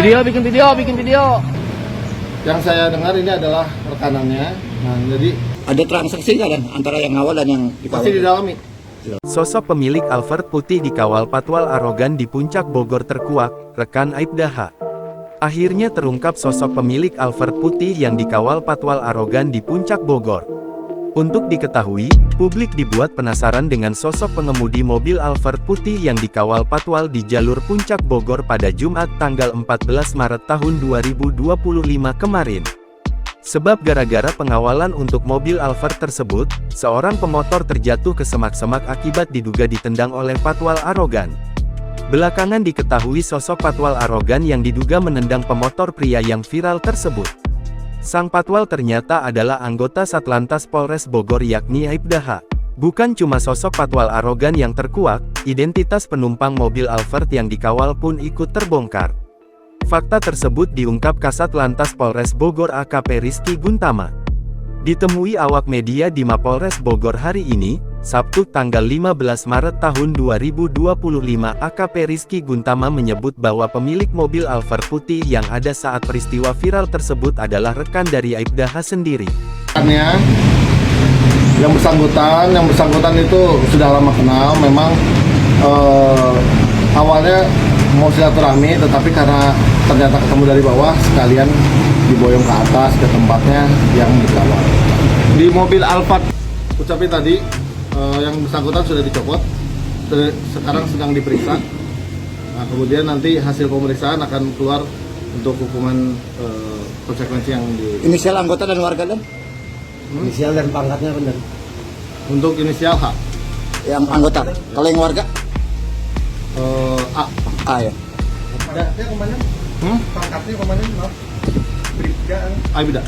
bikin video. Yang saya dengar ini adalah rekanannya. Nah, jadi ada transaksi nggak dan antara yang awal dan yang pasti didalami. Sosok pemilik Alphard putih dikawal patwal arogan di Puncak Bogor terkuak, rekan Aibda H. Akhirnya terungkap sosok pemilik Alphard putih yang dikawal patwal arogan di Puncak Bogor. Untuk diketahui, publik dibuat penasaran dengan sosok pengemudi mobil Alphard putih yang dikawal patwal di jalur Puncak Bogor pada Jumat tanggal 14 Maret tahun 2025 kemarin. Sebab gara-gara pengawalan untuk mobil Alphard tersebut, seorang pemotor terjatuh ke semak-semak akibat diduga ditendang oleh patwal arogan. Belakangan diketahui sosok patwal arogan yang diduga menendang pemotor pria yang viral tersebut. Sang patwal ternyata adalah anggota Satlantas Polres Bogor yakni Aibda H. Bukan cuma sosok patwal arogan yang terkuak, identitas penumpang mobil Alphard yang dikawal pun ikut terbongkar. Fakta tersebut diungkap Kasat Lantas Polres Bogor AKP Rizky Guntama. Ditemui awak media di Mapolres Bogor hari ini, Sabtu tanggal 15 Maret tahun 2025, AKP Rizky Guntama menyebut bahwa pemilik mobil Alphard putih yang ada saat peristiwa viral tersebut adalah rekan dari Aibda H sendiri. Yang bersangkutan itu sudah lama kenal, memang awalnya mau silaturahmi, tetapi karena ternyata ketemu dari bawah, sekalian diboyong ke atas ke tempatnya yang dikawal. Di mobil Alphard ucapin tadi, yang bersangkutan sudah dicopot, sekarang sedang diperiksa. Nah, kemudian nanti hasil pemeriksaan akan keluar untuk hukuman konsekuensi yang di. Inisial anggota dan warga dan? Inisial dan pangkatnya benar. Untuk inisial H. Yang anggota. Kalau yang warga? A. A ya. Pangkatnya komandan? Pangkatnya komandan? Aibda.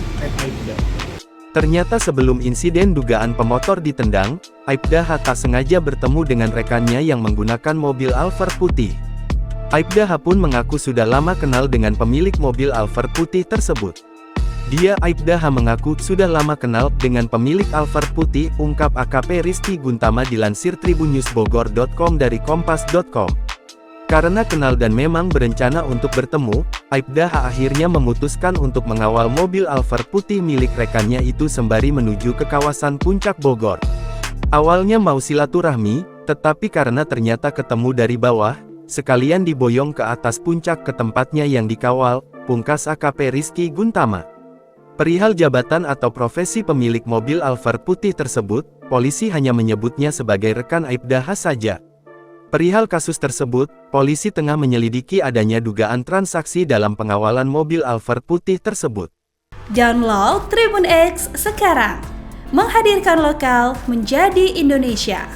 Ternyata sebelum insiden dugaan pemotor ditendang, Aibda H tak sengaja bertemu dengan rekannya yang menggunakan mobil Alphard putih. Aibda H pun mengaku sudah lama kenal dengan pemilik mobil Alphard putih tersebut. Dia Aibda H mengaku sudah lama kenal dengan pemilik Alphard putih, ungkap AKP Rizky Guntama dilansir tribunnewsbogor.com dari kompas.com. Karena kenal dan memang berencana untuk bertemu, Aibda H akhirnya memutuskan untuk mengawal mobil Alphard putih milik rekannya itu sembari menuju ke kawasan Puncak Bogor. Awalnya mau silaturahmi, tetapi karena ternyata ketemu dari bawah, sekalian diboyong ke atas puncak ke tempatnya yang dikawal, pungkas AKP Rizky Guntama. Perihal jabatan atau profesi pemilik mobil Alphard putih tersebut, polisi hanya menyebutnya sebagai rekan Aibda H saja. Perihal kasus tersebut, polisi tengah menyelidiki adanya dugaan transaksi dalam pengawalan mobil Alphard putih tersebut. Download Tribun X sekarang, menghadirkan lokal menjadi Indonesia.